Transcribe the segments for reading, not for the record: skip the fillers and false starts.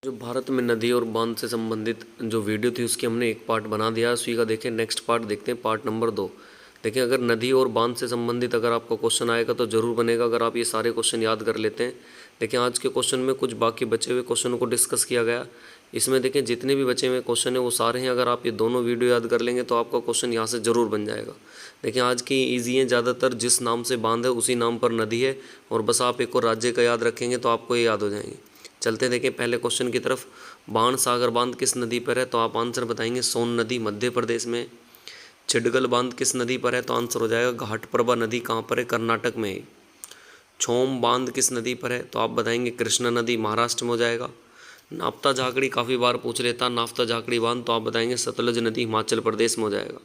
जो भारत में नदी और बांध से संबंधित जो वीडियो थी उसकी हमने एक पार्ट बना दिया है। उसी का देखें नेक्स्ट पार्ट देखते हैं, पार्ट नंबर 2। देखिए, अगर नदी और बांध से संबंधित अगर आपको क्वेश्चन आएगा तो ज़रूर बनेगा, अगर आप ये सारे क्वेश्चन याद कर लेते हैं। देखिए, आज के क्वेश्चन में कुछ बाकी बचे हुए क्वेश्चनों को डिस्कस किया गया। इसमें देखें जितने भी बचे हुए क्वेश्चन हैं वो सारे हैं, अगर आप ये दोनों वीडियो याद कर लेंगे तो आपका क्वेश्चन यहाँ से ज़रूर बन जाएगा। देखिए, आज की ईजी है, ज़्यादातर जिस नाम से बांध है उसी नाम पर नदी है, और बस आप एक और राज्य का याद रखेंगे तो आपको ये याद हो जाएंगे। चलते देखें पहले क्वेश्चन की तरफ। बाण सागर बांध किस नदी पर है? तो आप आंसर बताएंगे सोन नदी, मध्य प्रदेश में। छिड़गल बांध किस नदी पर है? तो आंसर हो जाएगा घाटप्रभा नदी। कहाँ पर है? कर्नाटक में है। छोम बांध किस नदी पर है? तो आप बताएंगे कृष्णा नदी, महाराष्ट्र में हो जाएगा। नाफ्ता झाकड़ी काफ़ी बार पूछ लेता, नाफ्ता झाकड़ी बांध, तो आप बताएंगे सतलज नदी, हिमाचल प्रदेश में हो जाएगा।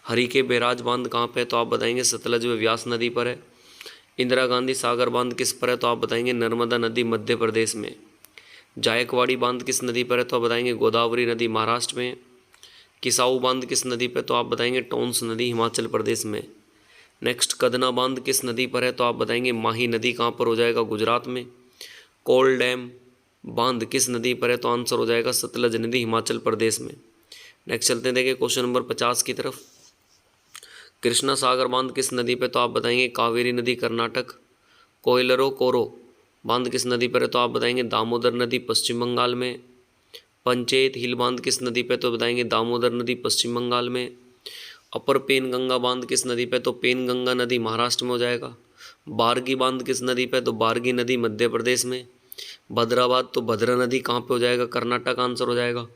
हरिके बैराज बांध कहाँ पे है? तो आप बताएंगे सतलज व व्यास नदी पर है। इंदिरा गांधी सागर बांध किस पर है? तो आप बताएंगे नर्मदा नदी, मध्य प्रदेश में। जायकवाड़ी बांध किस नदी पर है? तो आप बताएंगे गोदावरी नदी, महाराष्ट्र में। किसाऊ बांध किस नदी पर? तो आप बताएंगे टोंस नदी, हिमाचल प्रदेश में। नेक्स्ट, कदना बांध किस नदी पर है? तो आप बताएंगे माही नदी। कहाँ पर हो जाएगा? गुजरात में। कोल डैम बांध किस नदी पर है? तो आंसर हो जाएगा सतलज नदी, हिमाचल प्रदेश में। नेक्स्ट चलते हैं देखिए क्वेश्चन नंबर 50 की तरफ। कृष्णा सागर बांध किस नदी पे? तो आप बताएंगे कावेरी नदी, कर्नाटक। कोयलरो कोरो बांध किस नदी पर है? तो आप बताएंगे दामोदर नदी, पश्चिम बंगाल में। पंचेत हिल बांध किस नदी पे? तो बताएंगे दामोदर नदी, पश्चिम बंगाल में। अपर पेनगंगा बांध किस नदी पे? तो पेनगंगा नदी, महाराष्ट्र में हो जाएगा। बारगी बांध किस नदी पे? तो बारगी नदी, मध्य प्रदेश में। भद्राबाद तो भद्रा नदी कहाँ पे हो जाएगा? कर्नाटक, आंसर हो जाएगा।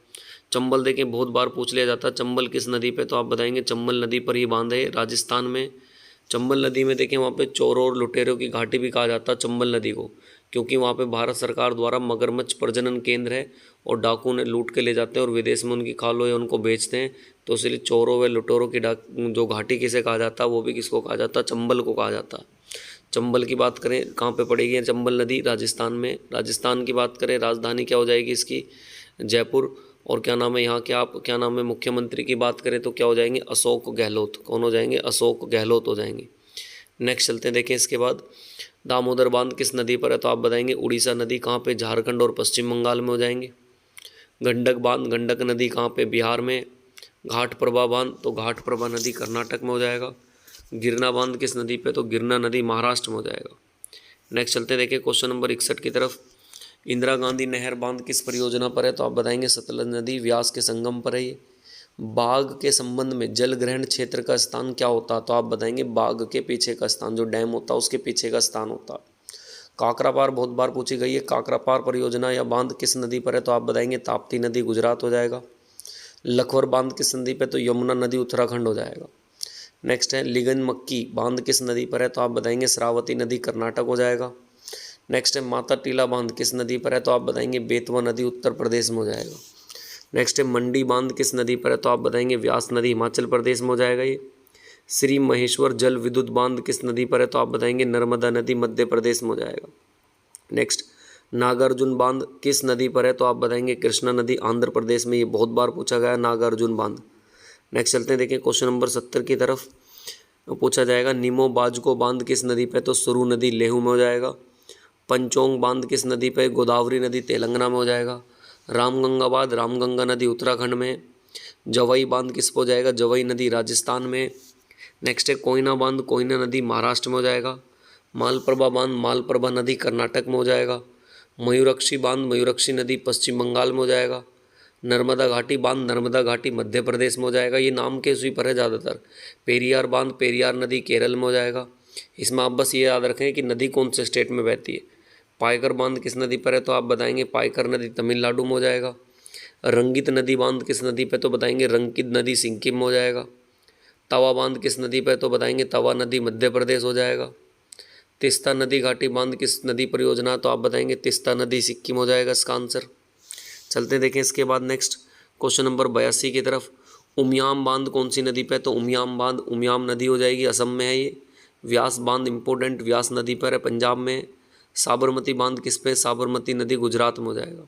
चंबल देखें बहुत बार पूछ लिया जाता है, चंबल किस नदी पे? तो आप बताएंगे चंबल नदी पर ही बांध है, राजस्थान में। चंबल नदी में देखें वहाँ पे चोरों और लुटेरों की घाटी भी कहा जाता है चंबल नदी को, क्योंकि वहाँ पे भारत सरकार द्वारा मगरमच्छ प्रजनन केंद्र है और डाकू ने लूट के ले जाते हैं और विदेश में उनकी खालों या उनको बेचते हैं। तो इसलिए चोरों व लुटेरों की जो घाटी किसे कहा जाता है वो भी किसको कहा जाता है? चंबल को कहा जाता है। चंबल की बात करें कहाँ पे पड़ेगी चंबल नदी? राजस्थान में। राजस्थान की बात करें, राजधानी क्या हो जाएगी इसकी? जयपुर। और क्या नाम है यहाँ के, आप क्या नाम है मुख्यमंत्री की बात करें तो क्या हो जाएंगे? अशोक गहलोत। कौन हो जाएंगे? अशोक गहलोत हो जाएंगे। नेक्स्ट चलते हैं देखें इसके बाद। दामोदर बांध किस नदी पर है? तो आप बताएंगे उड़ीसा नदी। कहाँ पे? झारखंड और पश्चिम बंगाल में हो जाएंगे। गंडक बांध, गंडक नदी कहाँ पे? बिहार में। घाटप्रभा बांध तो घाटप्रभा नदी, कर्नाटक में हो जाएगा। गिरना बांध किस नदी पे? तो गिरना नदी, महाराष्ट्र में हो जाएगा। नेक्स्ट चलते हैं देखिए क्वेश्चन नंबर 61 की तरफ। इंदिरा गांधी नहर बांध किस परियोजना पर है? तो आप बताएंगे सतलज नदी, व्यास के संगम पर है ये। बाघ के संबंध में जल ग्रहण क्षेत्र का स्थान क्या होता है? तो आप बताएंगे बाघ के पीछे का स्थान, जो डैम होता है उसके पीछे का स्थान होता है। काकरापार बहुत बार पूछी गई है, काकरापार परियोजना या बांध किस नदी पर है? तो आप बताएंगे ताप्ती नदी, गुजरात हो जाएगा। लखवर बांध किस नदी पर? तो यमुना नदी, उत्तराखंड हो जाएगा। नेक्स्ट है लिगन मक्की बांध किस नदी पर है? तो आप बताएंगे श्रावती नदी, कर्नाटक हो जाएगा। नेक्स्ट है माता टीला बांध किस नदी पर है? तो आप बताएंगे बेतवा नदी, उत्तर प्रदेश में हो जाएगा। नेक्स्ट है मंडी बांध किस नदी पर है? तो आप बताएंगे व्यास नदी, हिमाचल प्रदेश में हो जाएगा ये। श्री महेश्वर जल विद्युत बांध किस नदी पर है? तो आप बताएंगे नर्मदा नदी, मध्य प्रदेश में हो जाएगा। नेक्स्ट, नागार्जुन बांध किस नदी पर है? तो आप बताएंगे कृष्णा नदी, आंध्र प्रदेश में। ये बहुत बार पूछा गया नागार्जुन बांध। नेक्स्ट चलते हैं देखिए क्वेश्चन नंबर 70 की तरफ। पूछा जाएगा निमो बाजको बांध किस नदी पे? तो सुरु नदी, लेहू में हो जाएगा। पंचोंग बांध किस नदी पे? गोदावरी नदी, तेलंगाना में हो जाएगा। रामगंगाबाद, रामगंगा नदी, उत्तराखंड में। जवई बांध किस पे हो जाएगा? जवई नदी, राजस्थान में। नेक्स्ट है कोयना बांध, कोयना नदी, महाराष्ट्र में हो जाएगा। मालप्रभा बांध, मालप्रभा नदी, कर्नाटक में हो जाएगा। मयूरक्षी बांध, मयूरक्षी नदी, पश्चिम बंगाल में हो जाएगा। नर्मदा घाटी बांध, नर्मदा घाटी, मध्य प्रदेश में हो जाएगा। ये नाम के उसी पर है ज़्यादातर। पेरियार बांध, पेरियार नदी, केरल में हो जाएगा। इसमें आप बस ये याद रखें कि नदी कौन से स्टेट में बहती है। पायकर बांध किस नदी पर है? तो आप बताएंगे पायकर नदी, तमिलनाडु में हो जाएगा। रंगित नदी बांध किस नदी पर? तो बताएंगे रंगित नदी, सिक्किम में हो जाएगा। तवा बांध किस नदी पर? तो बताएंगे तवा नदी, मध्य प्रदेश हो जाएगा। तिस्ता नदी घाटी बांध किस नदी परियोजना? तो आप बताएंगे तिस्ता नदी, सिक्किम हो जाएगा इसका आंसर। चलते देखें इसके बाद नेक्स्ट क्वेश्चन नंबर 82 की तरफ। उमियाम बांध कौन सी नदी पे? तो उमियाम बांध, उमियाम नदी हो जाएगी, असम में है ये। व्यास बांध इंपॉर्टेंट, व्यास नदी पर है, पंजाब में। साबरमती बांध किस पे? साबरमती नदी, गुजरात में हो जाएगा।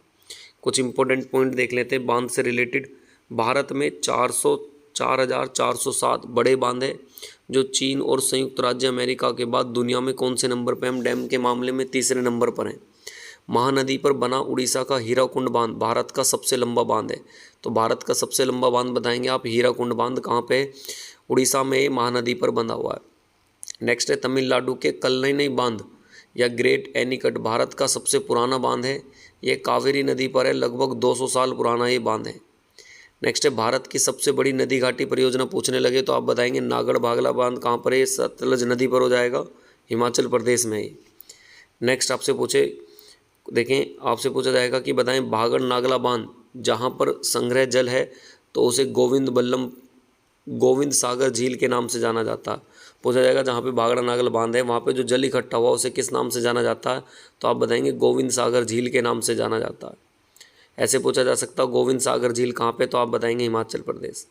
कुछ इंपॉर्टेंट पॉइंट देख लेते हैं बांध से रिलेटेड। भारत में 4,407 बड़े बांध हैं, जो चीन और संयुक्त राज्य अमेरिका के बाद दुनिया में कौन से नंबर पर? हम डैम के मामले में तीसरे नंबर पर हैं। महानदी पर बना उड़ीसा का हीराकुंड बांध भारत का सबसे लंबा बांध है। तो भारत का सबसे लंबा बांध बताएंगे आप हीराकुंड बांध, कहाँ पे? उड़ीसा में महानदी पर बंधा हुआ है। नेक्स्ट है तमिलनाडु के कल्लनई बांध या ग्रेट एनीकट भारत का सबसे पुराना बांध है। ये कावेरी नदी पर है, लगभग 200 साल पुराना ये बांध है। नेक्स्ट है भारत की सबसे बड़ी नदी घाटी परियोजना पूछने लगे तो आप बताएंगे नागड़ भागला बांध कहाँ पर है? सतलज नदी पर हो जाएगा, हिमाचल प्रदेश में है। नेक्स्ट आपसे पूछा जाएगा कि बताएं भागड़ नागला बांध जहाँ पर संग्रह जल है तो उसे गोविंद सागर झील के नाम से जाना जाता है। पूछा जाएगा जहाँ पे भागड़ा नागला बांध है वहाँ पे जो जल इकट्ठा हुआ उसे किस नाम से जाना जाता है? तो आप बताएंगे गोविंद सागर झील के नाम से जाना जाता है। ऐसे पूछा जा सकता है गोविंद सागर झील कहाँ पे? तो आप बताएंगे हिमाचल प्रदेश।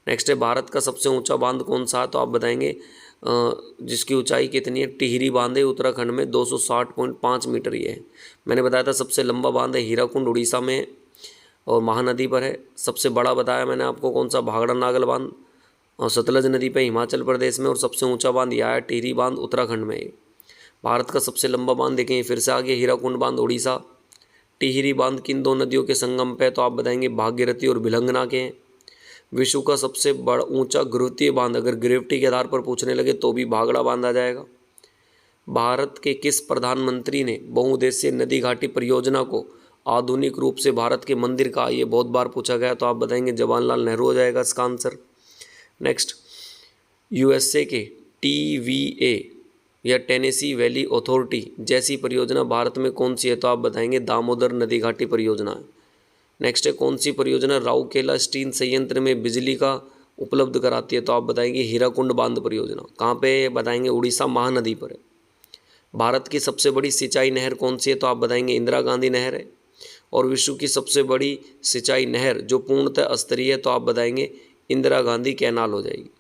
नेक्स्ट है भारत का सबसे ऊंचा बांध कौन सा है? तो आप बताएंगे जिसकी ऊंचाई कितनी है? टिहरी बांध है उत्तराखंड में, 260.5 मीटर ये है। मैंने बताया था सबसे लंबा बांध है हीराकुंड उड़ीसा में और महानदी पर है। सबसे बड़ा बताया मैंने आपको कौन सा? भागड़ा नागल बांध और सतलज नदी पे हिमाचल प्रदेश में। और सबसे ऊंचा बांध यह है टिहरी बांध उत्तराखंड में है। भारत का सबसे लंबा बांध देखें फिर से आगे हीराकुंड बांध उड़ीसा। टिहरी बांध किन दो नदियों के संगम पे? तो आप बताएंगे भागीरथी और भिलंगना के हैं। विश्व का सबसे बड़ा ऊंचा गुरुत्वीय बांध अगर ग्रेविटी के आधार पर पूछने लगे तो भी भागड़ा बांध आ जाएगा। भारत के किस प्रधानमंत्री ने बहुउद्देशीय नदी घाटी परियोजना को आधुनिक रूप से भारत के मंदिर कहा? ये बहुत बार पूछा गया तो आप बताएंगे जवाहरलाल नेहरू हो जाएगा इसका आंसर। नेक्स्ट यूएसए के TVA या टेनेसी वैली अथॉरिटी जैसी परियोजना भारत में कौन सी है? तो आप बताएंगे दामोदर नदी घाटी परियोजना है। नेक्स्ट है कौन सी परियोजना राउरकेला स्टील संयंत्र में बिजली का उपलब्ध कराती है? तो आप बताएंगे हीराकुंड बांध परियोजना। कहाँ पे? बताएंगे उड़ीसा महानदी पर है। भारत की सबसे बड़ी सिंचाई नहर कौन सी है? तो आप बताएंगे इंदिरा गांधी नहर है। और विश्व की सबसे बड़ी सिंचाई नहर जो पूर्णतः स्तरीय है तो आप बताएंगे इंदिरा गांधी कैनाल हो जाएगी।